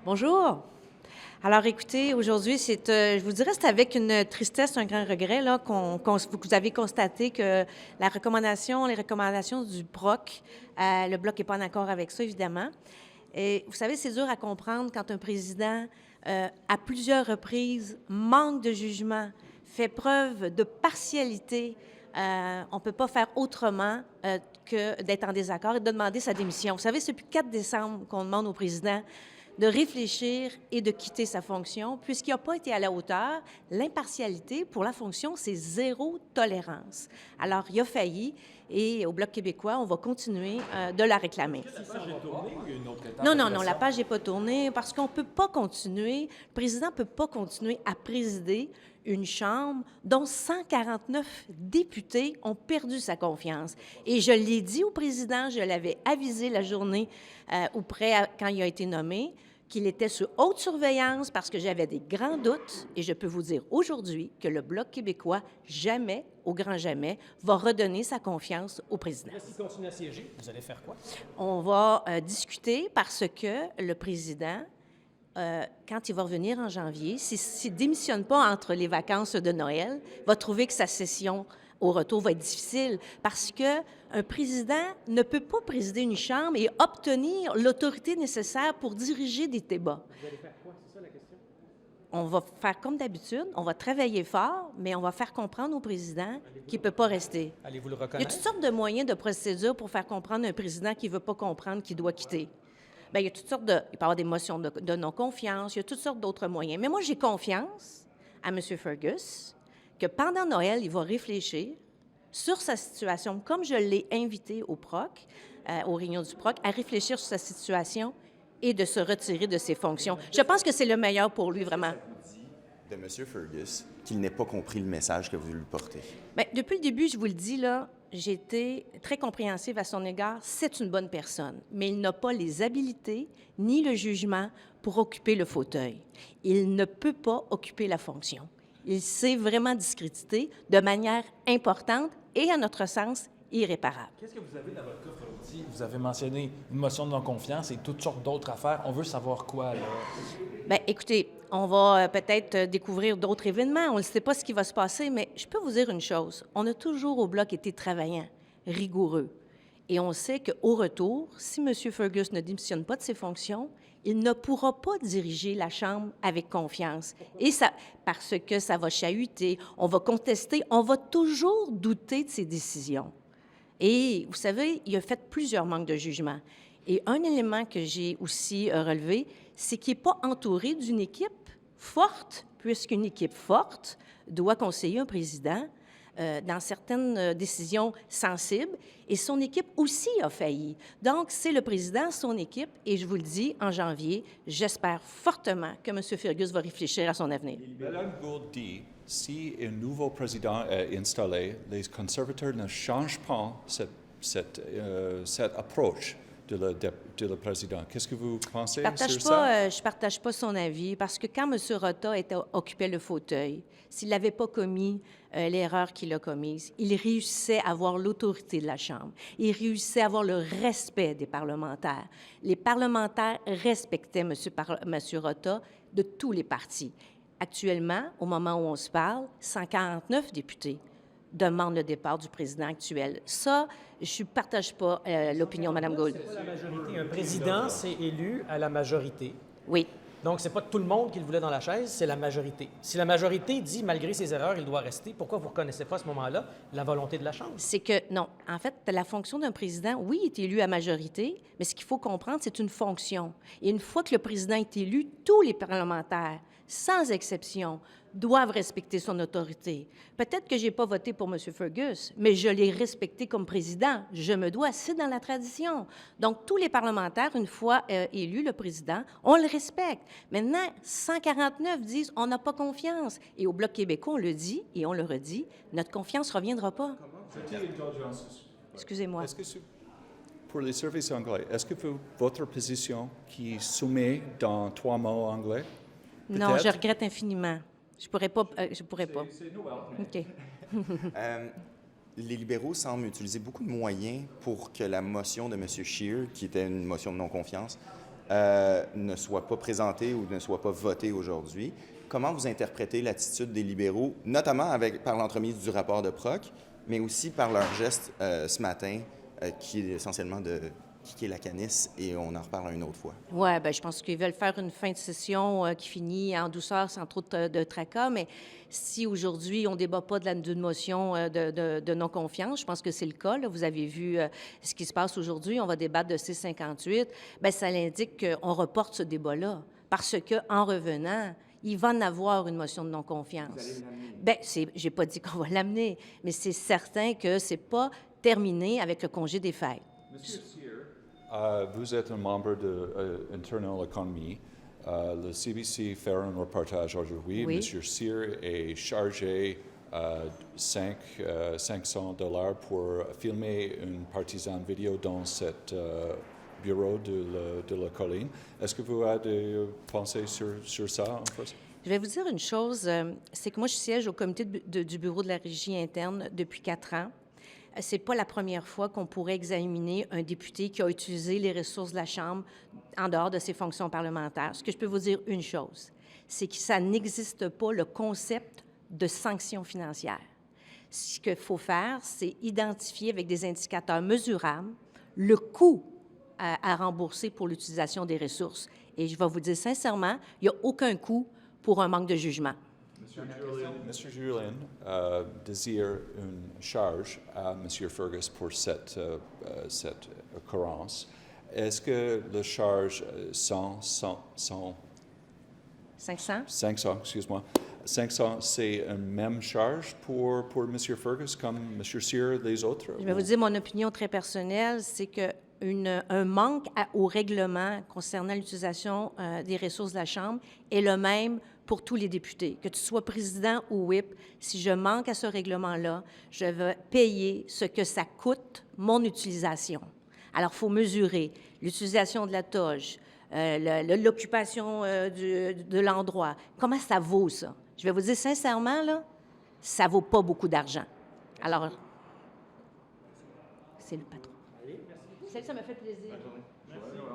Bonjour. Alors, écoutez, aujourd'hui, je vous dirais, c'est avec une tristesse, un grand regret, là, vous avez constaté que les recommandations du PROC, le Bloc n'est pas en accord avec ça, évidemment. Et vous savez, c'est dur à comprendre quand un président, à plusieurs reprises, manque de jugement, fait preuve de partialité. On ne peut pas faire autrement que d'être en désaccord et de demander sa démission. Vous savez, c'est depuis 4 décembre qu'on demande au président de réfléchir et de quitter sa fonction, puisqu'il n'a pas été à la hauteur. L'impartialité, pour la fonction, c'est zéro tolérance. Alors, il a failli, et au Bloc québécois, on va continuer de la réclamer. La page est tournée ou il y a une autre étape Non, de non, non, la pression? page n'est pas tournée parce qu'on ne peut pas continuer, le président ne peut pas continuer à présider une Chambre dont 149 députés ont perdu sa confiance. Et je l'ai dit au président, je l'avais avisé la journée quand il a été nommé, qu'il était sous haute surveillance parce que j'avais des grands doutes. Et je peux vous dire aujourd'hui que le Bloc québécois, jamais, au grand jamais, va redonner sa confiance au président. Là, s'il continue à siéger, vous allez faire quoi? On va discuter parce que le président, quand il va revenir en janvier, s'il ne démissionne pas entre les vacances de Noël, va trouver que sa session au retour va être difficile parce qu'un président ne peut pas présider une chambre et obtenir l'autorité nécessaire pour diriger des débats. Vous allez faire quoi? C'est ça la question? On va faire comme d'habitude, on va travailler fort, mais on va faire comprendre au président qu'il ne peut pas rester. Allez-vous le Il y a reconnaître? toutes sortes de moyens de procédure pour faire comprendre à un président qui ne veut pas comprendre qu'il doit quitter. Bien, il y a toutes sortes de... Il peut y avoir des motions de non-confiance, il y a toutes sortes d'autres moyens. Mais moi, j'ai confiance à M. Fergus que pendant Noël, il va réfléchir sur sa situation, comme je l'ai invité au PROC, aux réunions du PROC, à réfléchir sur sa situation et de se retirer de ses fonctions. Je pense que c'est le meilleur pour lui, vraiment. De M. Fergus qu'il n'ait pas compris le message que vous lui portez. Bien, depuis le début, je vous le dis, là, j'ai été très compréhensive à son égard. C'est une bonne personne, mais il n'a pas les habiletés ni le jugement pour occuper le fauteuil. Il ne peut pas occuper la fonction. Il s'est vraiment discrédité de manière importante et, à notre sens, irréparable. Qu'est-ce que vous avez dans votre coffre à outils? Vous avez mentionné une motion de non-confiance et toutes sortes d'autres affaires. On veut savoir quoi, là? Bien, écoutez, on va peut-être découvrir d'autres événements. On ne sait pas ce qui va se passer, mais je peux vous dire une chose. On a toujours au Bloc été travaillant, rigoureux. Et on sait qu'au retour, si M. Fergus ne démissionne pas de ses fonctions, il ne pourra pas diriger la Chambre avec confiance. Et ça, parce que ça va chahuter, on va contester, on va toujours douter de ses décisions. Et vous savez, il a fait plusieurs manques de jugement. Et un élément que j'ai aussi relevé, c'est qu'il n'est pas entouré d'une équipe forte, puisqu'une équipe forte doit conseiller un président dans certaines décisions sensibles, et son équipe aussi a failli. Donc, c'est le président, son équipe, et je vous le dis, en janvier, j'espère fortement que M. Fergus va réfléchir à son avenir. Madame Gould dit, si un nouveau président est installé, les conservateurs ne changent pas cette approche de le président. Qu'est-ce que vous pensez sur ça? Je partage pas son avis parce que quand M. Rota occupait le fauteuil, s'il n'avait pas commis l'erreur qu'il a commise, il réussissait à avoir l'autorité de la Chambre. Il réussissait à avoir le respect des parlementaires. Les parlementaires respectaient M. Rota de tous les partis. Actuellement, au moment où on se parle, 149 députés demandent le départ du président actuel. Ça, je ne partage pas l'opinion de Mme Gould. C'est pas la majorité. Un président, c'est élu à la majorité. Oui. Donc, c'est pas tout le monde qui le voulait dans la chaise, c'est la majorité. Si la majorité dit, malgré ses erreurs, il doit rester, pourquoi vous ne reconnaissez pas à ce moment-là la volonté de la Chambre? C'est que, non, en fait, la fonction d'un président, oui, il est élu à majorité, mais ce qu'il faut comprendre, c'est une fonction. Et une fois que le président est élu, tous les parlementaires, sans exception, doivent respecter son autorité. Peut-être que je n'ai pas voté pour M. Fergus, mais je l'ai respecté comme président. Je me dois, c'est dans la tradition. Donc, tous les parlementaires, une fois élu le président, on le respecte. Maintenant, 149 disent on n'a pas confiance. Et au Bloc québécois, on le dit et on le redit, notre confiance ne reviendra pas. Excusez-moi. Est-ce que pour les services anglais, est-ce que votre position qui soumet dans 3 mots anglais? Non, je regrette infiniment. Je pourrais pas. C'est Noël. OK. Les libéraux semblent utiliser beaucoup de moyens pour que la motion de M. Scheer, qui était une motion de non-confiance, ne soit pas présenté ou ne soit pas voté aujourd'hui. Comment vous interprétez l'attitude des libéraux, notamment par l'entremise du rapport de Proc, mais aussi par leur geste ce matin, qui est essentiellement de kicker la canisse, et on en reparle une autre fois? Oui, bien, je pense qu'ils veulent faire une fin de session qui finit en douceur, sans trop de tracas, mais si aujourd'hui, on ne débat pas d'une motion de non-confiance, je pense que c'est le cas. Là. Vous avez vu ce qui se passe aujourd'hui, on va débattre de C-58, bien, ça indique qu'on reporte ce débat-là, parce qu'en revenant, il va en avoir une motion de non-confiance. Bien, j'ai pas dit qu'on va l'amener, mais c'est certain que c'est pas terminé avec le congé des fêtes. Monsieur Cyr, vous êtes un membre de Internal Economy. Le CBC fait un reportage aujourd'hui. Oui. Monsieur Cyr est chargé 500 $ pour filmer une partisane vidéo dans cet bureau de la colline. Est-ce que vous avez des pensées sur ça en fait? Je vais vous dire une chose, c'est que moi, je siège au comité du bureau de la régie interne depuis 4 ans. C'est pas la première fois qu'on pourrait examiner un député qui a utilisé les ressources de la Chambre en dehors de ses fonctions parlementaires. Ce que je peux vous dire une chose, c'est que ça n'existe pas le concept de sanction financière. Ce qu'il faut faire, c'est identifier avec des indicateurs mesurables le coût à rembourser pour l'utilisation des ressources. Et je vais vous dire sincèrement, il n'y a aucun coût pour un manque de jugement. Monsieur Julian désire une charge à M. Fergus pour cette occurrence. Est-ce que la charge 500, excuse-moi, 500, c'est une même charge pour M. Fergus comme M. Cyr et les autres? Je vais vous dire mon opinion très personnelle, c'est que un manque au règlement concernant l'utilisation des ressources de la Chambre est le même pour tous les députés. Que tu sois président ou whip, si je manque à ce règlement-là, je vais payer ce que ça coûte, mon utilisation. Alors, il faut mesurer l'utilisation de la toge, l'occupation de l'endroit. Comment ça vaut, ça? Je vais vous dire sincèrement, là, ça ne vaut pas beaucoup d'argent. Alors, c'est le patron. Ça m'a fait plaisir.